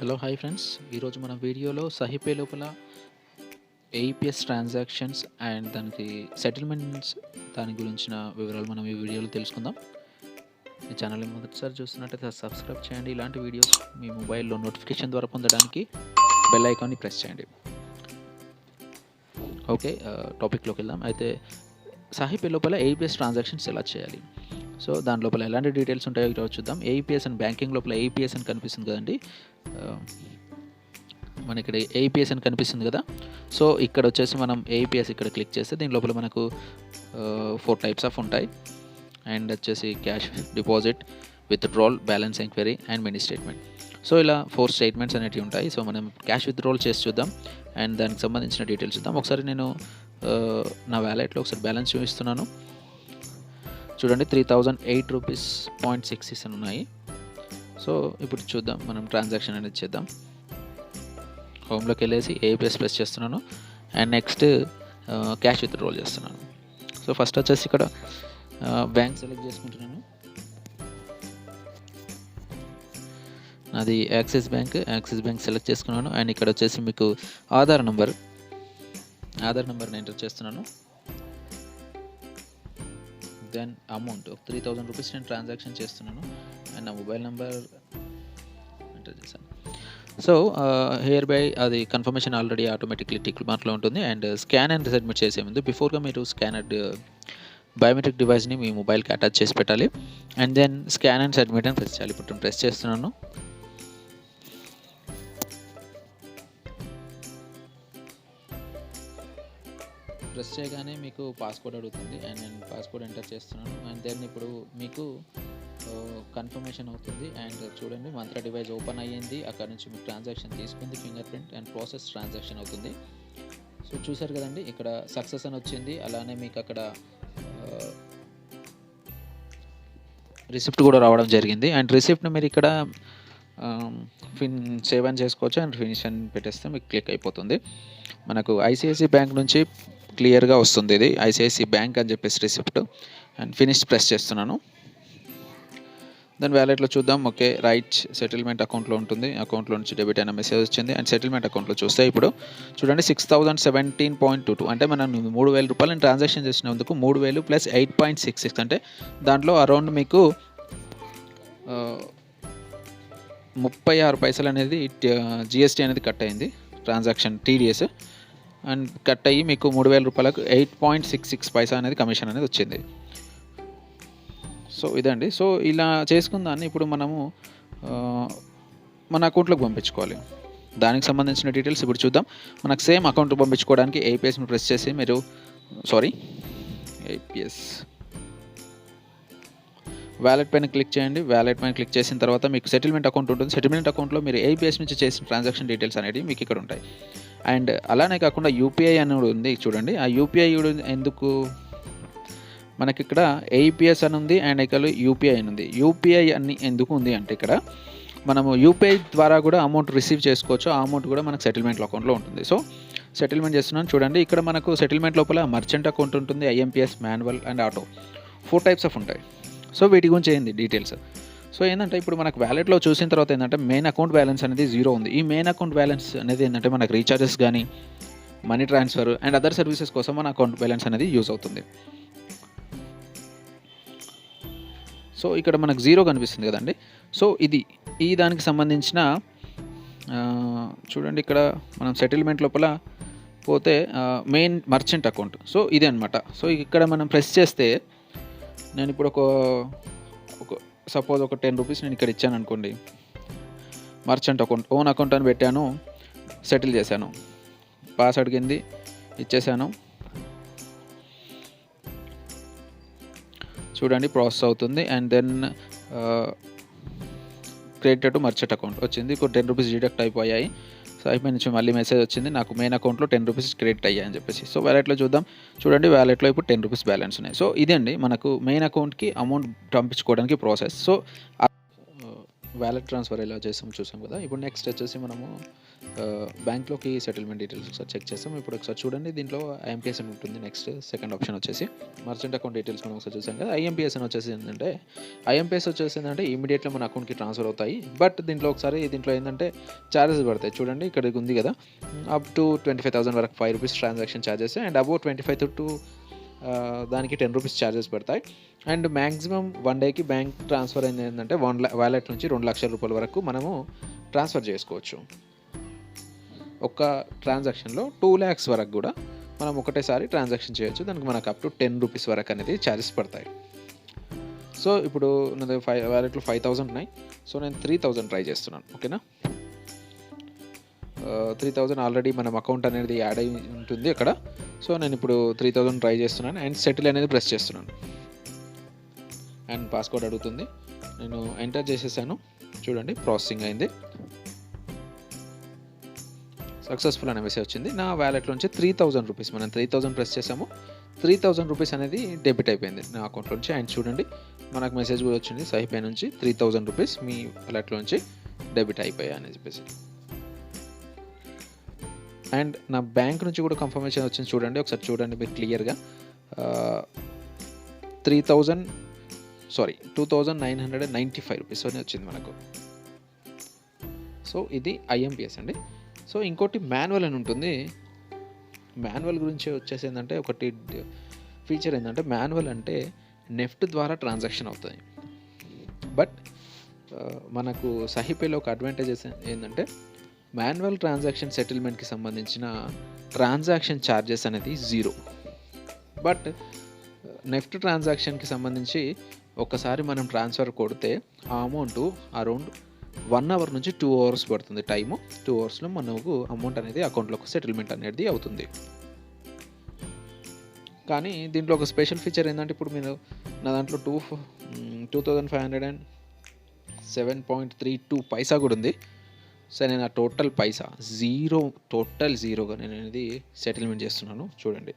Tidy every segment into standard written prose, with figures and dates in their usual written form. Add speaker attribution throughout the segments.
Speaker 1: Hello hi friends, ఈరోజు మన వీడియోలో సహిపే లోపల ఏఈపిఎస్ ట్రాన్సాక్షన్స్ అండ్ దానికి సెటిల్మెంట్స్ దాని గురించిన వివరాలు మనం ఈ వీడియోలో తెలుసుకుందాం. ఈ ఛానల్ని మొదటిసారి చూస్తున్నట్టయితే సబ్స్క్రైబ్ చేయండి. ఇలాంటి వీడియోస్ మీ మొబైల్లో నోటిఫికేషన్ ద్వారా పొందడానికి బెల్ ఐకాన్ని ప్రెస్ చేయండి. ఓకే, టాపిక్లోకి వెళ్దాం. అయితే సహిపే లోపల ఏఈపిఎస్ ట్రాన్సాక్షన్స్ ఎలా చేయాలి, సో దాని లోపల ఎలాంటి డీటెయిల్స్ ఉంటాయో ఈరోజు చూద్దాం. ఏఈపిఎస్ అని బ్యాంకింగ్ లోపల ఏఈపిఎస్ అని కనిపిస్తుంది కదండి, మన ఇక్కడ ఏఈపిఎస్ అని కనిపిస్తుంది కదా. సో ఇక్కడ వచ్చేసి మనం ఏఈపిఎస్ ఇక్కడ క్లిక్ చేస్తే దీని లోపల మనకు 4 టైప్స్ ఆఫ్ ఉంటాయి. అండ్ వచ్చేసి cash deposit, withdrawal, balance enquiry and mini statement. So ఇలా 4 స్టేట్మెంట్స్ అనేవి ఉంటాయి. సో మనం క్యాష్ విత్డ్రాల్ చేసి చూద్దాం అండ్ దానికి సంబంధించిన డీటెయిల్స్ చూద్దాం. ఒకసారి నేను నా వ్యాలెట్లో ఒకసారి బ్యాలెన్స్ చూపిస్తున్నాను. చూడండి, 3008 రూపీస్ 0.66 అని ఉన్నాయి. సో ఇప్పుడు చూద్దాం, మనం ట్రాన్సాక్షన్ అనేది చేద్దాం. హోమ్లోకి వెళ్ళేసి ఏఈపిఎస్ ప్రెస్ చేస్తున్నాను అండ్ నెక్స్ట్ క్యాష్ విత్డ్రాల్ చేస్తున్నాను. సో ఫస్ట్ వచ్చేసి ఇక్కడ బ్యాంక్ సెలెక్ట్ చేసుకుంటున్నాను. అది యాక్సిస్ బ్యాంక్ సెలెక్ట్ చేసుకున్నాను. అండ్ ఇక్కడ వచ్చేసి మీకు ఆధార్ నెంబర్ని ఎంటర్ చేస్తున్నాను. దెన్ అమౌంట్ 3000 రూపీస్ నేను ట్రాన్సాక్షన్ చేస్తున్నాను అండ్ నా మొబైల్ నెంబర్ ఎంటర్ చేశాను. సో హియర్ బై అది కన్ఫర్మేషన్ ఆల్రెడీ ఆటోమేటిక్లీ టిక్ మార్క్లో ఉంటుంది. అండ్ స్కాన్ అండ్ సబ్మిట్ చేసే ముందు బిఫోర్గా మీరు స్కానర్డ్ బయోమెట్రిక్ డివైస్ని మీ మొబైల్కి అటాచ్ చేసి పెట్టాలి. And then scan and submit అని ప్రెస్ చేయాలి. ఇప్పుడు నేను ప్రెస్ చేస్తున్నాను. ప్రెస్ చేయగానే మీకు పాస్కోడ్ అడుగుతుంది అండ్ నేను పాస్కోడ్ ఎంటర్ చేస్తున్నాను. అండ్ దెన్ ఇప్పుడు మీకు కన్ఫర్మేషన్ అవుతుంది. అండ్ చూడండి, మంత్ర డివైస్ ఓపెన్ అయ్యింది. అక్కడ నుంచి మీకు ట్రాన్సాక్షన్ తీసుకుంది, finger print and process transaction అవుతుంది. సో చూసారు కదండి, ఇక్కడ సక్సెస్ అని వచ్చింది. అలానే మీకు అక్కడ రిసిప్ట్ కూడా రావడం జరిగింది. అండ్ రిసిప్ట్ని మీరు ఇక్కడ సేవ్ అని చేసుకోవచ్చు అండ్ ఫినిష్ అని పెట్టేస్తే మీకు క్లిక్ అయిపోతుంది. మనకు ఐసిఐసి బ్యాంక్ నుంచి క్లియర్గా వస్తుంది. ఇది ఐసిఐసి బ్యాంక్ అని చెప్పేసి రిసిప్ట్. అండ్ ఫినిష్ ప్రెస్ చేస్తున్నాను. దాని వ్యాలెట్లో చూద్దాం. ఓకే, రైట్ సెటిల్మెంట్ అకౌంట్లో ఉంటుంది. అకౌంట్లో నుంచి డెబిట్ అయిన మెసేజ్ వచ్చింది. అండ్ సెటిల్మెంట్ అకౌంట్లో చూస్తే ఇప్పుడు చూడండి 6017.22 అంటే మనం 3000 రూపాయలను ట్రాన్సాక్షన్ చేసినందుకు 3000 ప్లస్ 8.66 అంటే దాంట్లో అరౌండ్ మీకు 36 పైసలు అనేది జిఎస్టీ అనేది కట్ అయింది, ట్రాన్సాక్షన్ టీడీఎస్. అండ్ కట్ అయ్యి మీకు 3000 రూపాయలకు 8.66 పైసా అనేది కమిషన్ అనేది వచ్చింది. సో ఇదండి. సో ఇలా చేసుకున్న దాన్ని ఇప్పుడు మనము మన అకౌంట్లోకి పంపించుకోవాలి. దానికి సంబంధించిన డీటెయిల్స్ ఇప్పుడు చూద్దాం. మనకు సేమ్ అకౌంట్ పంపించుకోవడానికి ఏపీఎస్ని ప్రెస్ చేసి మీరు ఏపీఎస్ వ్యాలెట్ పైన క్లిక్ చేయండి. వ్యాలెట్ పైన క్లిక్ చేసిన తర్వాత మీకు సెటిల్మెంట్ అకౌంట్ ఉంటుంది. సెటిల్మెంట్ అకౌంట్లో మీరు ఏపీఎస్ నుంచి చేసిన ట్రాన్సాక్షన్ డీటెయిల్స్ అనేవి మీకు ఇక్కడ ఉంటాయి. అండ్ అలానే కాకుండా యూపీఐ అనేది ఉంది చూడండి. ఆ యూపీఐ ఎందుకు మనకి ఇక్కడ ఏఈపిఎస్ అని ఉంది అండ్ ఇక్కడ యూపీఐ అని ఉంది. యూపీఐ అని ఎందుకు ఉంది అంటే ఇక్కడ మనము యూపీఐ ద్వారా కూడా అమౌంట్ రిసీవ్ చేసుకోవచ్చు. ఆ అమౌంట్ కూడా మనకు సెటిల్మెంట్ అకౌంట్లో ఉంటుంది. సో సెటిల్మెంట్ చేస్తున్నాను చూడండి. ఇక్కడ మనకు సెటిల్మెంట్ లోపల మర్చెంట్ అకౌంట్ ఉంటుంది, IMPS, manual and auto 4 types of ఉంటాయి. సో వీటి గురించి ఏంది డీటెయిల్స్. సో ఏంటంటే ఇప్పుడు మనకు వ్యాలెట్లో చూసిన తర్వాత ఏంటంటే మెయిన్ అకౌంట్ బ్యాలెన్స్ అనేది 0 ఉంది. ఈ మెయిన్ అకౌంట్ బ్యాలెన్స్ అనేది ఏంటంటే మనకు రీఛార్జెస్ కానీ money transfer and other services కోసం మన అకౌంట్ బ్యాలెన్స్ అనేది యూజ్ అవుతుంది. సో ఇక్కడ మనకు 0 కనిపిస్తుంది కదండి. సో ఈ దానికి సంబంధించిన చూడండి, ఇక్కడ మనం సెటిల్మెంట్ లోపల పోతే మెయిన్ మర్చెంట్ అకౌంట్. సో ఇది అనమాట. సో ఇక్కడ మనం ప్రెస్ చేస్తే నేను ఇప్పుడు ఒక సపోజ్ ఒక 10 రూపీస్ నేను ఇక్కడ ఇచ్చాను అనుకోండి. మర్చెంట్ అకౌంట్, ఓన్ అకౌంట్ అని పెట్టాను, సెటిల్ చేశాను, పాస్ అడిగింది, ఇచ్చేసాను. చూడండి, ప్రాసెస్ అవుతుంది. And then credit to merchant account వచ్చింది. ఇప్పుడు 10 రూపీస్ డిడక్ట్ అయిపోయాయి. సో అయిపోయి నుంచి మళ్ళీ మెసేజ్ వచ్చింది, నాకు మెయిన్ అకౌంట్లో 10 రూపీస్ క్రెడిట్ అయ్యాయని చెప్పేసి. సో వ్యాలెట్లో చూద్దాం. చూడండి, వ్యాలెట్లో ఇప్పుడు 10 రూపీస్ బ్యాలెన్స్ ఉన్నాయి. సో ఇదండి మనకు మెయిన్ అకౌంట్కి అమౌంట్ పంపించుకోవడానికి ప్రాసెస్. సో వాలెట్ ట్రాన్స్ఫర్ ఎలా చేసాం చూసాం కదా. ఇప్పుడు నెక్స్ట్ వచ్చేసి మనము బ్యాంక్లోకి సెటిల్మెంట్ డీటెయిల్స్ ఒకసారి చెక్ చేస్తాం. ఇప్పుడు ఒకసారి చూడండి, దీంట్లో ఐఎంపిఎస్ అని ఉంటుంది. నెక్స్ట్ సెకండ్ ఆప్షన్ వచ్చేసి మర్చెంట్ అకౌంట్ డీటెయిల్స్ మనం ఒకసారి చూసాం కదా. ఐఎంపిఎస్ అని వచ్చేసి ఏంటంటే ఇమీడియట్గా మన అకౌంట్కి ట్రాన్స్ఫర్ అవుతాయి. బట్ దీంట్లో ఏంటంటే ఛార్జెస్ పడతాయి. చూడండి ఇక్కడ ఉంది కదా, అప్ టు 25,000 వరకు ₹5 transaction charges, and above 25 to దానికి ₹10 ఛార్జెస్ పడతాయి. అండ్ మ్యాక్సిమం 1 డేకి బ్యాంక్ ట్రాన్స్ఫర్ అయింది ఏంటంటే వాలెట్ నుంచి ₹2,00,000 వరకు మనము ట్రాన్స్ఫర్ చేసుకోవచ్చు. ఒక ట్రాన్సాక్షన్లో 2 lakhs వరకు కూడా మనం ఒకటేసారి ట్రాన్సాక్షన్ చేయొచ్చు. దానికి మనకు అప్ టు ₹10 వరకు అనేది ఛార్జెస్ పడతాయి. సో ఇప్పుడు నా వాలెట్లో 5,000 ఉన్నాయి. సో నేను 3,000 ట్రై చేస్తున్నాను. ఓకేనా, 3,000 ఆల్రెడీ మనం అకౌంట్ అనేది యాడ్ అయి ఉంటుంది అక్కడ. సో నేను ఇప్పుడు 3,000 ట్రై చేస్తున్నాను అండ్ సెటిల్ అనేది ప్రెస్ చేస్తున్నాను. అండ్ పాస్వర్డ్ అడుగుతుంది, నేను ఎంటర్ చేసేసాను. చూడండి ప్రాసెసింగ్ అయింది, సక్సెస్ఫుల్ అనే మెసేజ్ వచ్చింది. నా వ్యాలెట్లోంచి ₹3,000 మనం 3,000 ప్రెస్ చేసాము. ₹3,000 అనేది డెబిట్ అయిపోయింది నా అకౌంట్లోంచి. అండ్ చూడండి మనకు మెసేజ్ కూడా వచ్చింది, సైపే నుంచి ₹3,000 మీ వ్యాలెట్లోంచి డెబిట్ అయిపోయాయి అని చెప్పేసి. అండ్ నా బ్యాంక్ నుంచి కూడా కన్ఫర్మేషన్ వచ్చింది. చూడండి ఒకసారి చూడండి మీరు క్లియర్గా, ₹2,995 అని వచ్చింది మనకు. సో ఇది ఐఎంపిఎస్ అండి. సో ఇంకోటి మాన్యువల్ అని ఉంటుంది. మాన్యువల్ గురించి వచ్చేసి ఏంటంటే ఒకటి ఫీచర్ ఏంటంటే, మాన్యువల్ అంటే నెఫ్ట్ ద్వారా ట్రాన్సాక్షన్ అవుతుంది. బట్ మనకు సహిపేలో ఒక అడ్వాంటేజెస్ ఏంటంటే, మాన్యువల్ ట్రాన్సాక్షన్ సెటిల్మెంట్కి సంబంధించిన ట్రాన్సాక్షన్ ఛార్జెస్ అనేది 0. బట్ నెఫ్ట్ ట్రాన్సాక్షన్కి సంబంధించి ఒకసారి మనం ట్రాన్స్ఫర్ కొడితే ఆ అమౌంట్ అరౌండ్ 1 hour నుంచి 2 hours పడుతుంది టైము. 2 hours మనకు అమౌంట్ అనేది అకౌంట్లోకి సెటిల్మెంట్ అనేది అవుతుంది. కానీ దీంట్లో ఒక స్పెషల్ ఫీచర్ ఏంటంటే, ఇప్పుడు మీరు నా దాంట్లో 2,507.32 పైసా కూడా ఉంది. సో నేను ఆ టోటల్ పైసా జీరోగా నేను అనేది సెటిల్మెంట్ చేస్తున్నాను. చూడండి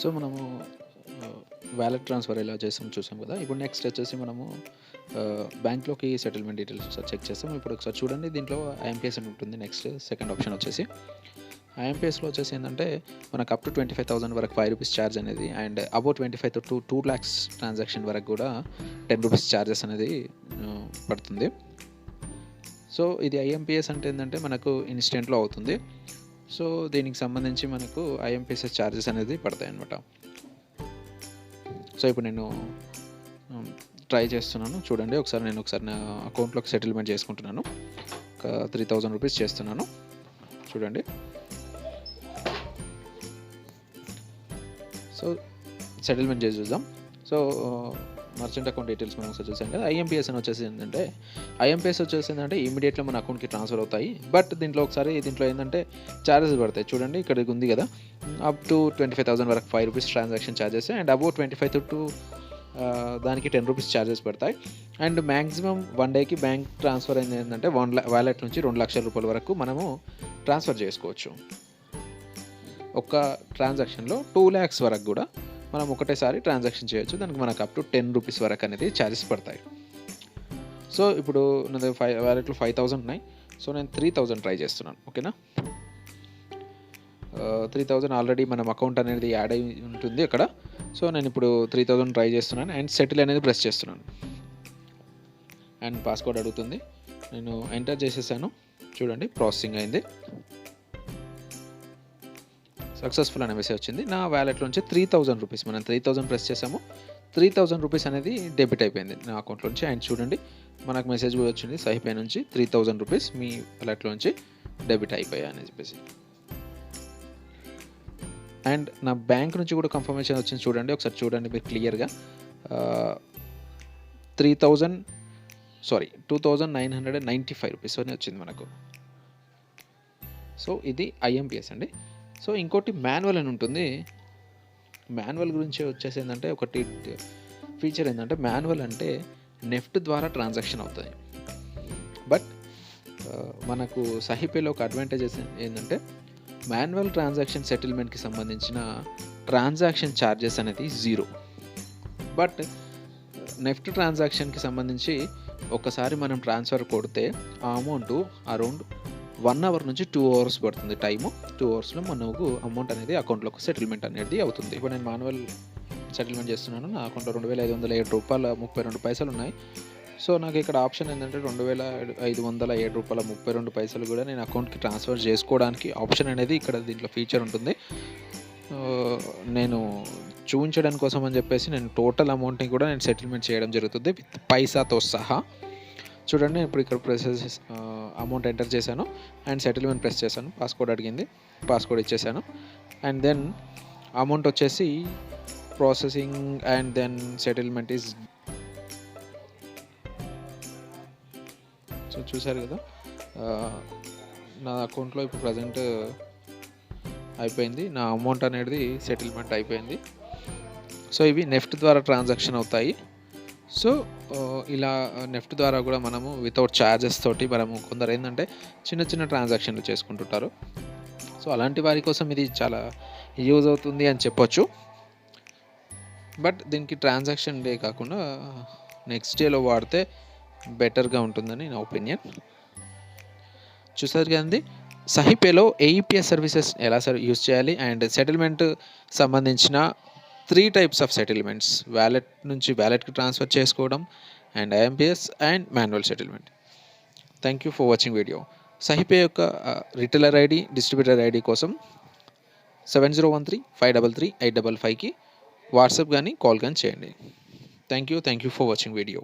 Speaker 1: సో మనము వాలెట్ ట్రాన్స్ఫర్ ఎలా చేసాం చూసాం కదా. ఇప్పుడు నెక్స్ట్ వచ్చేసి మనము బ్యాంక్లోకి సెటిల్మెంట్ డీటెయిల్స్ ఒకసారి చెక్ చేస్తాం. ఇప్పుడు ఒకసారి చూడండి, దీంట్లో ఐఎంపిఎస్ అని ఉంటుంది. నెక్స్ట్ సెకండ్ ఆప్షన్ వచ్చేసి ఐఎంపిఎస్లో వచ్చేసి ఏంటంటే మనకు అప్ టు 25,000 వరకు ₹5 ఛార్జ్ అనేది, and above 25 to 2 lakhs transaction వరకు కూడా ₹10 ఛార్జెస్ అనేది పడుతుంది. సో ఇది ఐఎంపిఎస్ అంటే ఏంటంటే మనకు ఇన్స్టెంట్లో అవుతుంది. సో దీనికి సంబంధించి మనకు ఐఎంపిఎస్ ఛార్జెస్ అనేది పడతాయి అన్నమాట. సో ఇప్పుడు నేను ట్రై చేస్తున్నాను. చూడండి ఒకసారి నా అకౌంట్లోకి సెటిల్మెంట్ చేసుకుంటున్నాను. ఒక ₹3,000 చేస్తున్నాను. చూడండి సో సెటిల్మెంట్ చేసి చూద్దాం. సో మర్చెంట్ అకౌంట్ డీటెయిల్స్ మనం ఒకసారి చూసాం కదా. ఐఎంపిఎస్ వచ్చేసి ఏంటంటే ఇమీడియట్గా మన అకౌంట్కి ట్రాన్స్ఫర్ అవుతాయి. బట్ దీంట్లో ఏంటంటే ఛార్జెస్ పడతాయి. చూడండి ఇక్కడ ఉంది కదా, అప్ టు 25,000 వరకు ₹5 transaction charges, and above 25 to దానికి ₹10 ఛార్జెస్ పడతాయి. అండ్ మ్యాక్సిమం 1 డేకి బ్యాంక్ ట్రాన్స్ఫర్ అయింది ఏంటంటే వాలెట్ నుంచి ₹2,00,000 వరకు మనము ట్రాన్స్ఫర్ చేసుకోవచ్చు. ఒక ట్రాన్సాక్షన్లో 2 lakhs వరకు కూడా మనం ఒకటేసారి ట్రాన్సాక్షన్ చేయొచ్చు. దానికి మనకు అప్ టు ₹10 వరకు అనేది ఛార్జెస్ పడతాయి. సో ఇప్పుడు నా వాలెట్లో 5,000 ఉన్నాయి. సో నేను 3,000 ట్రై చేస్తున్నాను. ఓకేనా, 3,000 ఆల్రెడీ మనం అకౌంట్ అనేది యాడ్ అయి ఉంటుంది అక్కడ. సో నేను ఇప్పుడు 3,000 ట్రై చేస్తున్నాను అండ్ సెటిల్ అనేది ప్రెస్ చేస్తున్నాను. అండ్ పాస్వర్డ్ అడుగుతుంది, నేను ఎంటర్ చేసేసాను. చూడండి ప్రాసెసింగ్ అయింది, సక్సెస్ఫుల్ అనే మెసేజ్ వచ్చింది. నా వ్యాలెట్లోంచి ₹3,000 మనం 3,000 ప్రెస్ చేసాము. ₹3,000 అనేది డెబిట్ అయిపోయింది నా అకౌంట్లోంచి. అండ్ చూడండి మనకు మెసేజ్ కూడా వచ్చింది, సైపే నుంచి ₹3,000 మీ వ్యాలెట్లోంచి డెబిట్ అయిపోయాయి అని చెప్పేసి. అండ్ నా బ్యాంక్ నుంచి కూడా కన్ఫర్మేషన్ వచ్చింది. చూడండి ఒకసారి చూడండి మీరు క్లియర్గా, 2,995 అని వచ్చింది మనకు. సో ఇది ఐఎంపిఎస్ అండి. సో ఇంకోటి మాన్యువల్ అని ఉంటుంది. మాన్యువల్ గురించి వచ్చేసి ఏంటంటే ఒకటి ఫీచర్ ఏంటంటే, మాన్యువల్ అంటే నెఫ్ట్ ద్వారా ట్రాన్సాక్షన్ అవుతుంది. బట్ మనకు సహిపేలో ఒక అడ్వాంటేజెస్ ఏంటంటే మాన్యువల్ ట్రాన్సాక్షన్ సెటిల్మెంట్కి సంబంధించిన ట్రాన్సాక్షన్ ఛార్జెస్ అనేది 0. బట్ నెఫ్ట్ ట్రాన్సాక్షన్కి సంబంధించి ఒకసారి మనం ట్రాన్స్ఫర్ కొడితే ఆ అమౌంట్ అరౌండ్ 1 అవర్ నుంచి 2 అవర్స్ పడుతుంది టైము. 2 అవర్స్లో మనకు అమౌంట్ అనేది అకౌంట్లోకి సెటిల్మెంట్ అనేది అవుతుంది. ఇప్పుడు నేను మాన్యువల్ సెటిల్మెంట్ చేస్తున్నాను. నా అకౌంట్లో $2,507.32 ఉన్నాయి. సో నాకు ఇక్కడ ఆప్షన్ ఏంటంటే $2,507.32 కూడా నేను అకౌంట్కి ట్రాన్స్ఫర్ చేసుకోవడానికి ఆప్షన్ అనేది ఇక్కడ దీంట్లో ఫీచర్ ఉంటుంది. నేను చూపించడానికి కోసం అని చెప్పేసి నేను టోటల్ అమౌంట్ని కూడా నేను సెటిల్మెంట్ చేయడం జరుగుతుంది విత్ పైసాతో సహా. చూడండి, ఇప్పుడు ఇక్కడ అమౌంట్ ఎంటర్ చేశాను అండ్ సెటిల్మెంట్ ప్రెస్ చేశాను. పాస్కోడ్ అడిగింది, పాస్కోడ్ ఇచ్చేసాను. అండ్ దెన్ అమౌంట్ వచ్చేసి processing and then settlement is. So చూసారు కదా, నా అకౌంట్లో ఇప్పుడు ప్రజెంట్ అయిపోయింది. నా అమౌంట్ అనేది సెటిల్మెంట్ అయిపోయింది. సో ఇవి నెఫ్ట్ ద్వారా ట్రాన్సాక్షన్ అవుతాయి. సో ఇలా నెఫ్ట్ ద్వారా కూడా మనము వితౌట్ ఛార్జెస్ తోటి మనము కొందరు ఏంటంటే చిన్న చిన్న ట్రాన్సాక్షన్లు చేసుకుంటుంటారు. సో అలాంటి వారి కోసం ఇది చాలా యూజ్ అవుతుంది అని చెప్పొచ్చు. బట్ దీనికి ట్రాన్సాక్షన్ డే కాకుండా నెక్స్ట్ డేలో వాడితే బెటర్గా ఉంటుందని నా ఒపీనియన్. చూసారు కదండి, సహిపేలో ఏఈపీఎస్ సర్వీసెస్ ఎలా యూజ్ చేయాలి అండ్ సెటిల్మెంట్ సంబంధించిన 3 టైప్స్ ఆఫ్ సెటిల్మెంట్స్, వ్యాలెట్ నుంచి వ్యాలెట్కి ట్రాన్స్ఫర్ చేసుకోవడం and IMPS and manual settlement. Thank you for watching video. Sahipay యొక్క రిటైలర్ ఐడి, డిస్ట్రిబ్యూటర్ ఐడి కోసం 7013-533-855కి వాట్సాప్ కానీ కాల్ కానీ చేయండి. Thank you for watching video.